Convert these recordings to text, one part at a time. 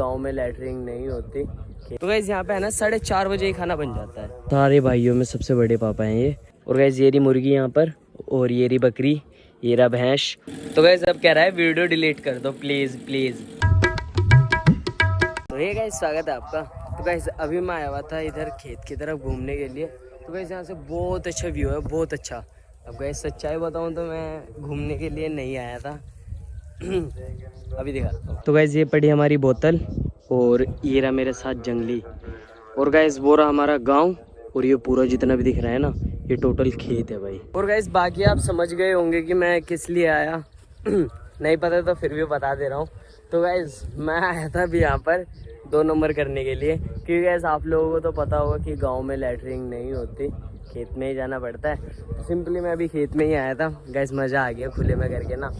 गाँव में लैटरिन नहीं होती। तो गाइस यहाँ पे है ना 4:30 बजे ही खाना बन जाता है। सारे भाइयों में सबसे बड़े पापा हैं ये। और गाइस ये रही मुर्गी यहाँ पर, और ये रही बकरी, ये रहा भैंस। तो गाइस अब कह रहा है वीडियो डिलीट कर दो प्लीज प्लीज। तो ये गाइस स्वागत है आपका। तो गाइस अभी मैं आया हुआ था इधर खेत की तरफ घूमने के लिए। तो गाइस यहाँ से बहुत अच्छा व्यू है, बहुत अच्छा। अब गाइस सच्चाई बताऊँ तो मैं घूमने के लिए नहीं आया था। अभी दिखाता हूँ। तो गाइस ये पड़ी हमारी बोतल, और ये रहा मेरे साथ जंगली, और गाइस वो रहा हमारा गांव, और ये पूरा जितना भी दिख रहा है ना ये टोटल खेत है भाई। और गाइस बाकी आप समझ गए होंगे कि मैं किस लिए आया। नहीं पता तो फिर भी बता दे रहा हूँ। तो गाइस मैं आया था अभी यहाँ पर 2 नंबर करने के लिए, क्योंकि गाइस आप लोगों को तो पता होगा कि गाँव में लैटरिन नहीं होती, खेत में ही जाना पड़ता है। सिंपली मैं अभी खेत में ही आया था गाइस, मज़ा आ गया खुले में करके ना।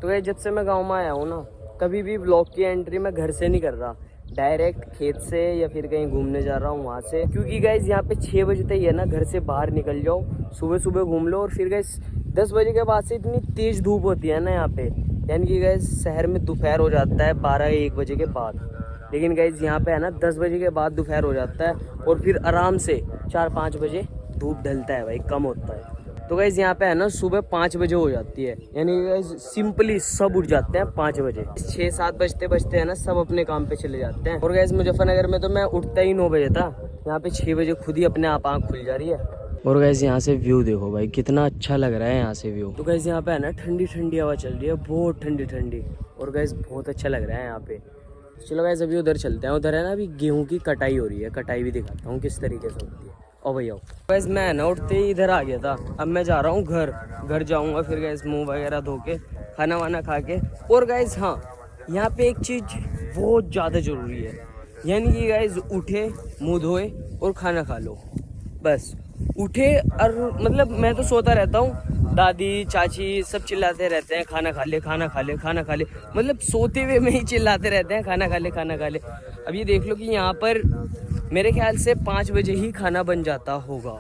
तो गाइस जब से मैं गाँव में आया हूँ ना, कभी भी व्लॉग की एंट्री मैं घर से नहीं कर रहा, डायरेक्ट खेत से या फिर कहीं घूमने जा रहा हूँ वहाँ से। क्योंकि गाइस यहाँ पे 6 बजे तक है ना, घर से बाहर निकल जाओ, सुबह सुबह घूम लो, और फिर गाइस 10 बजे के बाद से इतनी तेज़ धूप होती है ना यहाँ पे, यानी कि गाइस शहर में दोपहर हो जाता है 12-1 बजे के बाद, लेकिन गाइस यहाँ पे है ना 10 बजे के बाद दोपहर हो जाता है, और फिर आराम से 4-5 बजे धूप ढलता है भाई, कम होता है। तो गाइस यहाँ पे है ना सुबह 5 बजे हो जाती है, यानी गाइस सिंपली सब उठ जाते हैं 5 बजे। 6-7 बजते बजते है ना सब अपने काम पे चले जाते हैं। और गाइस मुजफ्फरनगर में तो मैं उठता ही 9 बजे था, यहाँ पे 6 बजे खुद ही अपने आप आँख खुल जा रही है। और गाइस यहाँ से व्यू देखो भाई, कितना अच्छा लग रहा है यहाँ से व्यू। तो गाइस यहाँ पे है ना ठंडी ठंडी हवा चल रही है, बहुत ठंडी ठंडी, और गाइस बहुत अच्छा लग रहा है यहाँ पे। चलो गाइस अभी उधर चलते हैं, उधर है ना अभी गेहूँ की कटाई हो रही है, कटाई भी दिखाता हूँ किस तरीके से होती है। ओ भैया गैस मैं ना उठते ही इधर आ गया था, अब मैं जा रहा हूँ घर जाऊँगा, फिर गैस मुंह वगैरह धो के खाना वाना खा के। और गैस हाँ, यहाँ पे एक चीज़ बहुत ज़्यादा ज़रूरी है, यानी कि गैस उठे, मुंह धोए और खाना खा लो, बस उठे। और मतलब मैं तो सोता रहता हूँ, दादी चाची सब चिल्लाते रहते हैं खाना खा ले खाना खा ले खाना खा ले, मतलब सोते हुए में ही चिल्लाते रहते हैं खाना खा ले खाना खा ले। अब ये देख लो कि यहाँ पर मेरे ख्याल से 5 बजे ही खाना बन जाता होगा।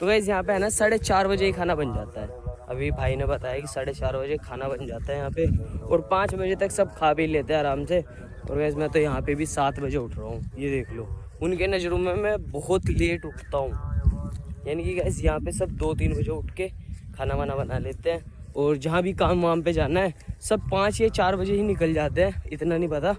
तो गाइस यहाँ पे है ना 4:30 बजे ही खाना बन जाता है। अभी भाई ने बताया कि 4:30 बजे खाना बन जाता है यहाँ पे, और 5 बजे तक सब खा भी लेते हैं आराम से। और गाइस मैं तो यहाँ पे भी 7 बजे उठ रहा हूँ, ये देख लो। उनके नज़रों में मैं बहुत लेट उठता हूँ, यानी कि गाइस यहाँ पे सब 2-3 बजे उठ के खाना वाना बना लेते हैं, और जहाँ भी काम वाम पे जाना है सब 5 या 4 बजे ही निकल जाते हैं, इतना नहीं पता।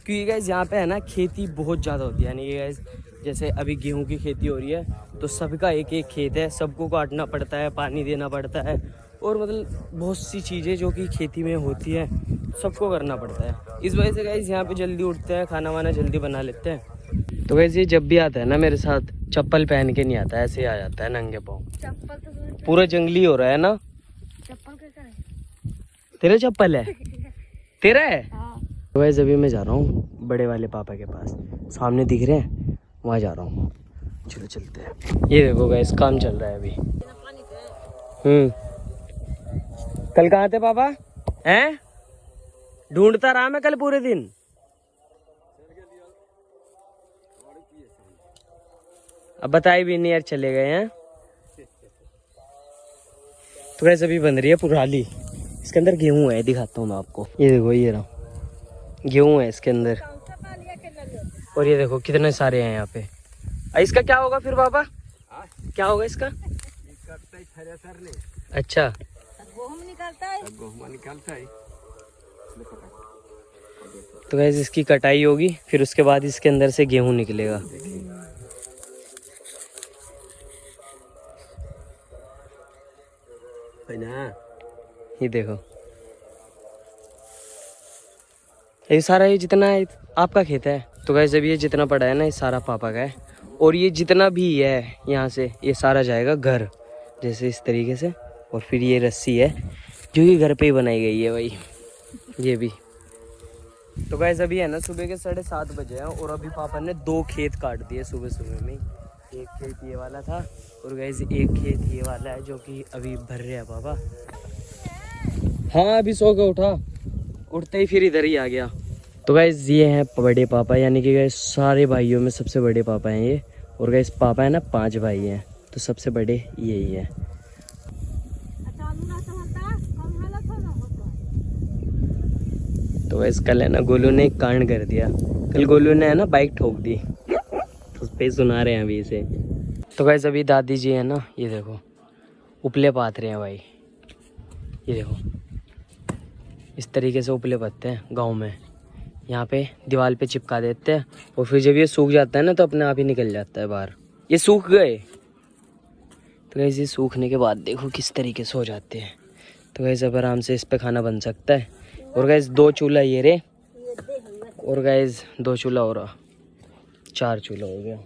क्योंकि गाइस यहाँ पे है ना खेती बहुत ज़्यादा होती है, यानी कि गाइस जैसे अभी गेहूं की खेती हो रही है, तो सबका एक एक खेत है, सबको काटना पड़ता है, पानी देना पड़ता है, और मतलब बहुत सी चीज़ें जो कि खेती में होती है सबको करना पड़ता है। इस वजह से गाइस यहाँ पे जल्दी उठते हैं, खाना वाना जल्दी बना लेते हैं। तो गाइस ये जब भी आता है ना मेरे साथ, चप्पल पहन के नहीं आता, ऐसे ही आ जाता है नंगे पाँव। पूरा जंगली हो रहा है ना। चप्पल कैसा है? तेरा चप्पल है? तेरा है? तो गाइस अभी मैं जा रहा हूँ बड़े वाले पापा के पास, सामने दिख रहे हैं, वहाँ जा रहा हूँ। चलो चलते हैं। ये देखो गाइस काम चल रहा है अभी। कल कहाँ थे पापा? हैं? ढूंढता रहा मैं कल पूरे दिन। अब बताई भी नहीं यार, चले गए हैं। तो गाइस अभी बन रही है पुराली, इसके अंदर गेहूं है, दिखाता हूँ मैं आपको। ये देखो ये रहा गेहूं है इसके अंदर, और ये देखो कितने सारे हैं यहाँ पे। इसका क्या होगा फिर पापा? क्या होगा इसका? अच्छा गेहूं निकलता है। तो गाइस इसकी कटाई होगी, फिर उसके बाद इसके अंदर से गेहूं निकलेगा। ये देखो ये सारा, ये जितना है आपका खेत है। तो गाइस अभी ये जितना पड़ा है ना, ये सारा पापा का है, और ये जितना भी है यहाँ से ये सारा जाएगा घर, जैसे इस तरीके से। और फिर ये रस्सी है जो कि घर पे ही बनाई गई है भाई, ये भी। तो गाइस अभी है ना सुबह के 7:30 बजे हैं, और अभी पापा ने 2 खेत काट दिए सुबह सुबह में। एक खेत ये वाला था, और गाइस एक खेत ये वाला है जो कि अभी भर रहे हैं पापा। हाँ अभी सो के उठा, उठते ही फिर इधर ही आ गया। तो गाइस ये हैं बड़े पापा, यानी कि गाइस सारे भाइयों में सबसे बड़े पापा हैं ये। और गाइस पापा है ना 5 भाई हैं, तो सबसे बड़े यही है। तो वैसे कल है ना गोलू ने एक कांड कर दिया। कल गोलू ने है ना बाइक ठोक दी, उस पे सुना रहे हैं अभी इसे। तो वैसे अभी दादी जी है ना, ये देखो उपले पात रहे हैं भाई। ये देखो इस तरीके से उपले पाते हैं गांव में। यहाँ पे दीवार पे चिपका देते हैं और फिर जब ये सूख जाता है ना तो अपने आप ही निकल जाता है बाहर। ये सूख गए। तो वैसे ये सूखने के बाद देखो किस तरीके से हो जाते हैं। तो वैसे अब आराम से इस पे खाना बन सकता है। और गैस 2 चूल्हा ये रे, और गैस 2 चूल्हा और 4 चूल्हा हो गया।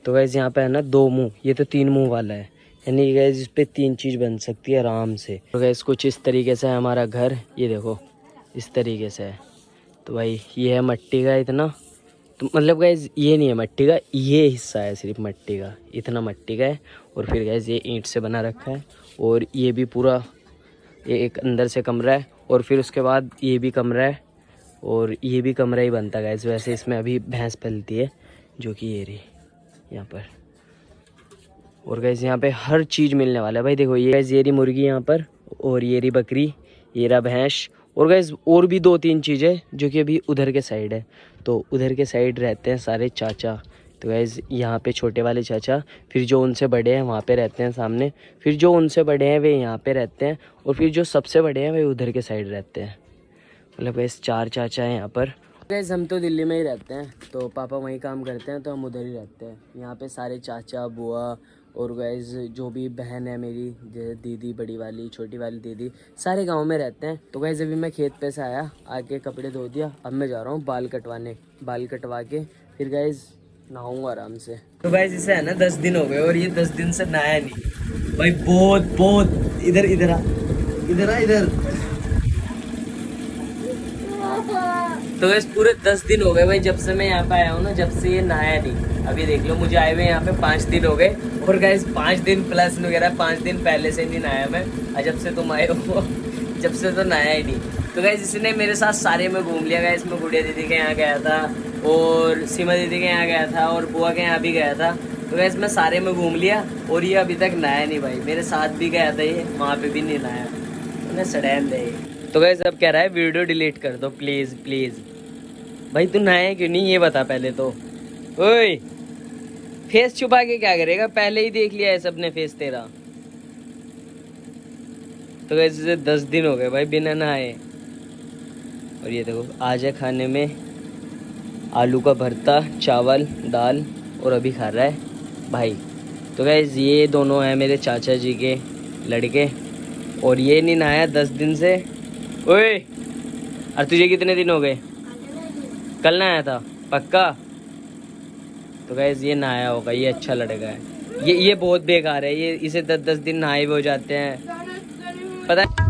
तो गैस यहाँ पे है ना 2 मुंह, ये तो 3 मुंह वाला है, यानी गैस इस पे 3 चीज़ बन सकती है आराम से। तो गैस कुछ इस तरीके से है हमारा घर, ये देखो इस तरीके से है। तो भाई ये है मट्टी का इतना, तो मतलब गैस ये नहीं है मट्टी का, ये हिस्सा है सिर्फ मट्टी का, इतना मट्टी का है। और फिर गैस ये ईंट से बना रखा है। और ये भी पूरा, ये एक अंदर से कमरा है और फिर उसके बाद ये भी कमरा है और ये भी कमरा ही बनता है गैस। वैसे इसमें अभी भैंस पलती है जो कि ये रही यहाँ पर। और गैस यहाँ पे हर चीज़ मिलने वाला है भाई। देखो ये गैस ये रही मुर्गी यहाँ पर, और ये रही बकरी, ये रहा भैंस, और गैस और भी 2-3 चीज़ें जो कि अभी उधर के साइड है। तो उधर के साइड रहते हैं सारे चाचा। तो गैस यहाँ पे छोटे वाले चाचा, फिर जो उनसे बड़े हैं वहाँ पे रहते हैं सामने, फिर जो उनसे बड़े हैं वे यहाँ पे रहते हैं, और फिर जो सबसे बड़े हैं वे उधर के साइड रहते हैं। मतलब गैस 4 चाचा हैं यहाँ पर। गैस हम तो दिल्ली में ही रहते हैं, तो पापा वहीं काम करते हैं, तो हम उधर ही रहते हैं। यहाँ पे सारे चाचा बुआ और गैस जो भी बहन है मेरी, जैसे दीदी, बड़ी वाली, छोटी वाली दीदी, सारे गांव में रहते हैं। तो गैस अभी मैं खेत पे से आया, आके कपड़े धो दिया, अब मैं जा रहा हूँ बाल कटवाने। बाल कटवा के फिर गैस नहाऊंगा आराम से। तो गैस इसे है ना 10 दिन हो गए और ये 10 दिन से नहाया नहीं भाई। बहुत इधर इधर आ, इधर आ, इधर। तो गैस पूरे 10 दिन हो गए भाई जब से मैं यहाँ पे आया हूँ ना, जब से ये नहाया नहीं। अभी देख लो मुझे आए हुए यहाँ पे 5 दिन हो गए, और गैस 5 दिन प्लस वगैरह 5 दिन पहले से नहीं नहाया मैं। और जब से तुम आए हो जब से तो नहाया ही नहीं। तो गैस इसने मेरे साथ सारे में घूम लिया। गैस मैं गुड़िया दीदी के यहाँ गया था और सीमा दीदी के यहाँ गया था और बुआ के यहाँ भी गया था। तो गैस मैं सारे में घूम लिया और ये अभी तक नहाया नहीं भाई। मेरे साथ भी गया था ये, वहाँ पे भी नहीं नहाया, उन्हें सड़ैन दे। तो गैस अब कह रहा है वीडियो डिलीट कर दो प्लीज़ प्लीज़। भाई तू नहाया क्यों नहीं ये बता पहले तो। ओए फेस छुपा के क्या करेगा, पहले ही देख लिया है सबने फेस तेरा। तो गैस 10 दिन हो गए भाई बिना नहाए। और ये देखो आज है खाने में आलू का भरता, चावल, दाल, और अभी खा रहा है भाई। तो गैस ये दोनों हैं मेरे चाचा जी के लड़के, और ये नहीं नहाया 10 दिन से। ओए और तुझे कितने दिन हो गए? कल नहाया था पक्का? तो गैस ये नहाया होगा, ये अच्छा लड़का है। ये बहुत बेकार है, ये इसे 10-10 दिन नहाए हुए हो जाते हैं पता है।